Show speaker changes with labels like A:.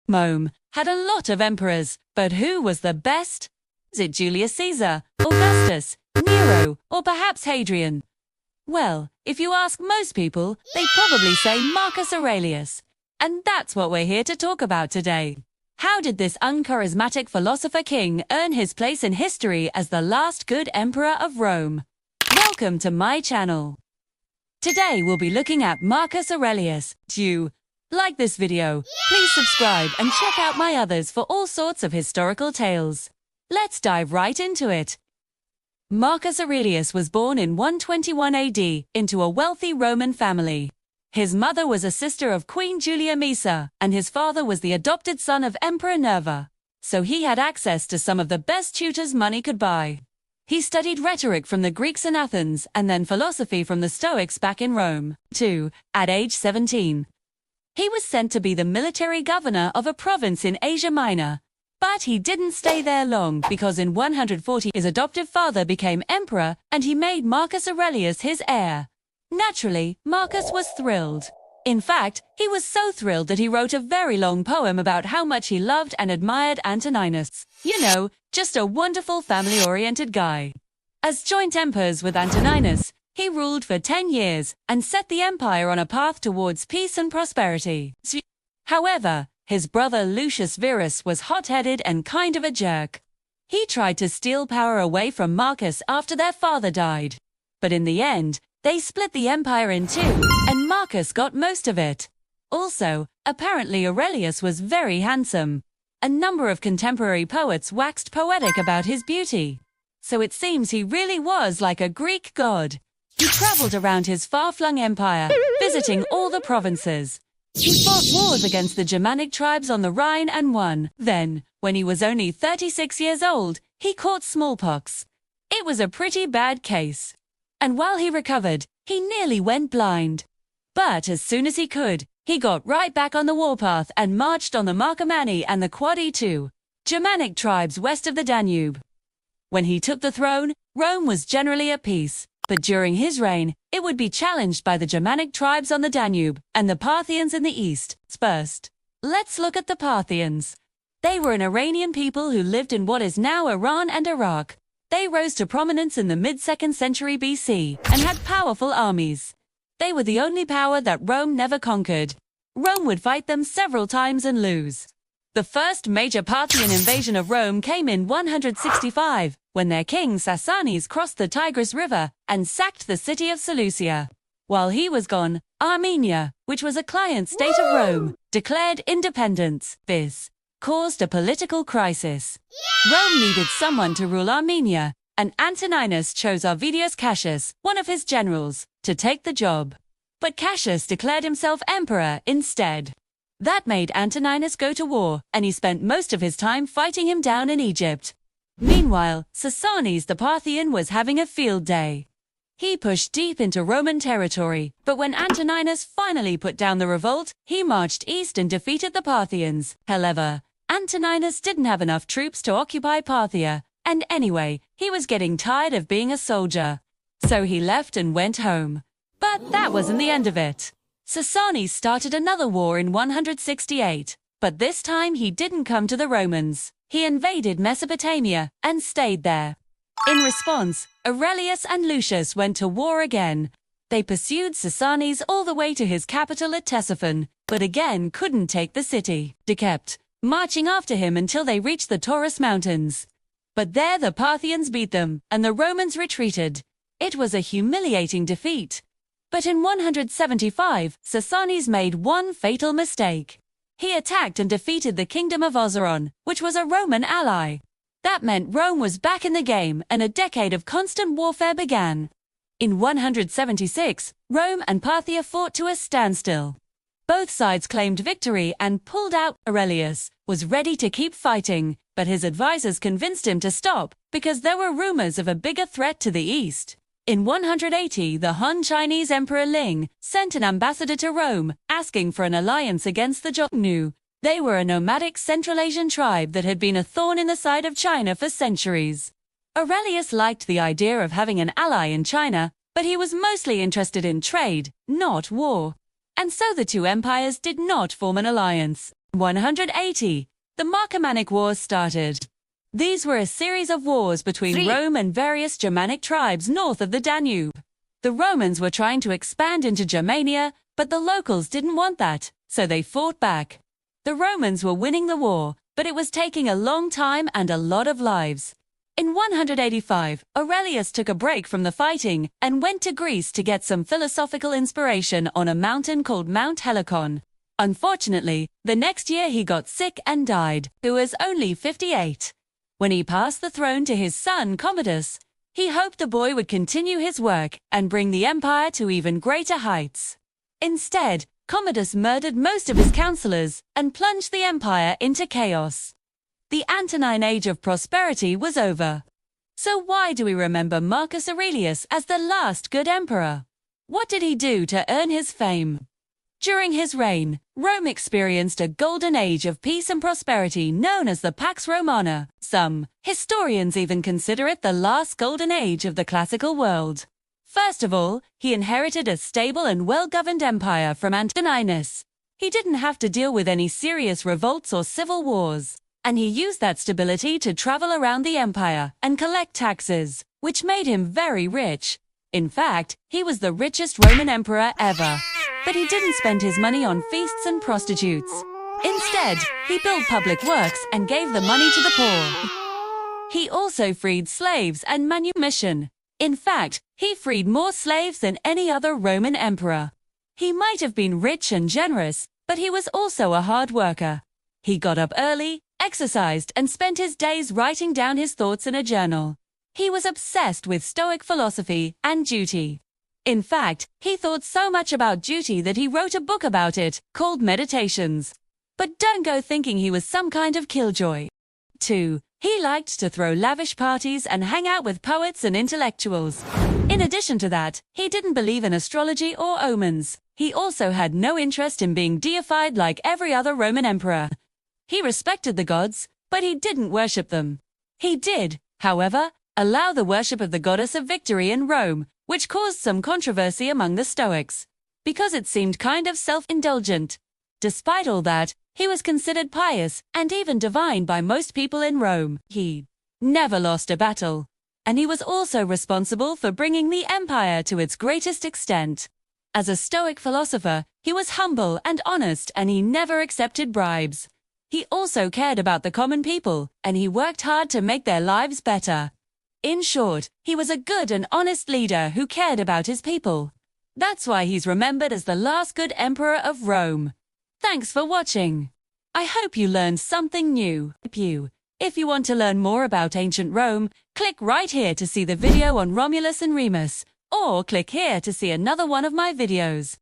A: Rome had a lot of emperors, but who was the best? Was it Julius Caesar, Augustus, Nero, or perhaps Hadrian? Well, if you ask most people, they'd probably say Marcus Aurelius. And that's what we're here to talk about today. How did this uncharismatic philosopher king earn his place in history as the last good emperor of Rome? Welcome to my channel. Today we'll be looking at Marcus Aurelius. Do you like this video? Please subscribe and check out my others for all sorts of historical tales. Let's dive right into it. Marcus Aurelius was born in 121 AD into a wealthy Roman family. His mother was a sister of Queen Julia Maesa, and his father was the adopted son of Emperor Nerva. So he had access to some of the best tutors money could buy. He studied rhetoric from the Greeks in Athens and then philosophy from the Stoics back in Rome, too, at age 17. He was sent to be the military governor of a province in Asia Minor. But he didn't stay there long because in 140 his adoptive father became emperor and he made Marcus Aurelius his heir. Naturally, Marcus was thrilled. In fact, he was so thrilled that he wrote a very long poem about how much he loved and admired Antoninus. You know, just a wonderful family-oriented guy. As joint emperors with Antoninus, he ruled for 10 years and set the empire on a path towards peace and prosperity. However, his brother Lucius Verus was hot-headed and kind of a jerk. He tried to steal power away from Marcus after their father died. But in the end, they split the empire in two, and Marcus got most of it. Also, apparently Aurelius was very handsome. A number of contemporary poets waxed poetic about his beauty. So it seems he really was like a Greek god. He traveled around his far-flung empire, visiting all the provinces. He fought wars against the Germanic tribes on the Rhine and won. Then, when he was only 36 years old, he caught smallpox. It was a pretty bad case. And while he recovered, he nearly went blind. But as soon as he could, he got right back on the warpath and marched on the Marcomanni and the Quadi too, Germanic tribes west of the Danube. When he took the throne, Rome was generally at peace. But during his reign, it would be challenged by the Germanic tribes on the Danube and the Parthians in the east. First, let's look at the Parthians. They were an Iranian people who lived in what is now Iran and Iraq. They rose to prominence in the mid-2nd century BC and had powerful armies. They were the only power that Rome never conquered. Rome would fight them several times and lose. The first major Parthian invasion of Rome came in 165, when their king Sassanides crossed the Tigris River and sacked the city of Seleucia. While he was gone, Armenia, which was a client state of Rome, declared independence. This caused a political crisis. Rome needed someone to rule Armenia, and Antoninus chose Avidius Cassius, one of his generals, to take the job. But Cassius declared himself emperor instead. That made Antoninus go to war, and he spent most of his time fighting him down in Egypt. Meanwhile, Sassanides the Parthian was having a field day. He pushed deep into Roman territory, but when Antoninus finally put down the revolt, he marched east and defeated the Parthians. However, Antoninus didn't have enough troops to occupy Parthia, and anyway, he was getting tired of being a soldier. So he left and went home. But that wasn't the end of it. Sassanides started another war in 168, but this time he didn't come to the Romans. He invaded Mesopotamia and stayed there. In response, Aurelius and Lucius went to war again. They pursued Sassanides all the way to his capital at Ctesiphon, but again couldn't take the city. They kept marching after him until they reached the Taurus Mountains. But there the Parthians beat them, and the Romans retreated. It was a humiliating defeat. But in 175, Sassanides made one fatal mistake. He attacked and defeated the kingdom of Ozeron, which was a Roman ally. That meant Rome was back in the game and a decade of constant warfare began. In 176, Rome and Parthia fought to a standstill. Both sides claimed victory and pulled out. Aurelius was ready to keep fighting, but his advisors convinced him to stop because there were rumors of a bigger threat to the east. In 180, the Han Chinese Emperor Ling sent an ambassador to Rome, asking for an alliance against the Xiongnu. They were a nomadic Central Asian tribe that had been a thorn in the side of China for centuries. Aurelius liked the idea of having an ally in China, but he was mostly interested in trade, not war. And so the two empires did not form an alliance. 180. The Marcomannic Wars started. These were a series of wars between Rome and various Germanic tribes north of the Danube. The Romans were trying to expand into Germania, but the locals didn't want that, so they fought back. The Romans were winning the war, but it was taking a long time and a lot of lives. In 185, Aurelius took a break from the fighting and went to Greece to get some philosophical inspiration on a mountain called Mount Helicon. Unfortunately, the next year he got sick and died, who was only 58. When he passed the throne to his son Commodus, he hoped the boy would continue his work and bring the empire to even greater heights. Instead, Commodus murdered most of his counselors and plunged the empire into chaos. The Antonine Age of prosperity was over. So why do we remember Marcus Aurelius as the last good emperor? What did he do to earn his fame? During his reign, Rome experienced a golden age of peace and prosperity known as the Pax Romana. Some historians even consider it the last golden age of the classical world. First of all, he inherited a stable and well-governed empire from Antoninus. He didn't have to deal with any serious revolts or civil wars, and he used that stability to travel around the empire and collect taxes, which made him very rich. In fact, he was the richest Roman emperor ever. But he didn't spend his money on feasts and prostitutes. Instead, he built public works and gave the money to the poor. He also freed slaves and manumission. In fact, he freed more slaves than any other Roman emperor. He might have been rich and generous, but he was also a hard worker. He got up early, exercised, and spent his days writing down his thoughts in a journal. He was obsessed with Stoic philosophy and duty. In fact, he thought so much about duty that he wrote a book about it, called Meditations. But don't go thinking he was some kind of killjoy. 2. He liked to throw lavish parties and hang out with poets and intellectuals. In addition to that, he didn't believe in astrology or omens. He also had no interest in being deified like every other Roman emperor. He respected the gods, but he didn't worship them. He did, however, allow the worship of the goddess of victory in Rome, which caused some controversy among the Stoics, because it seemed kind of self-indulgent. Despite all that, he was considered pious and even divine by most people in Rome. He never lost a battle, and he was also responsible for bringing the empire to its greatest extent. As a Stoic philosopher, he was humble and honest, and he never accepted bribes. He also cared about the common people, and he worked hard to make their lives better. In short, he was a good and honest leader who cared about his people. That's why he's remembered as the last good emperor of Rome. Thanks for watching. I hope you learned something new. If you want to learn more about ancient Rome, click right here to see the video on Romulus and Remus, or click here to see another one of my videos.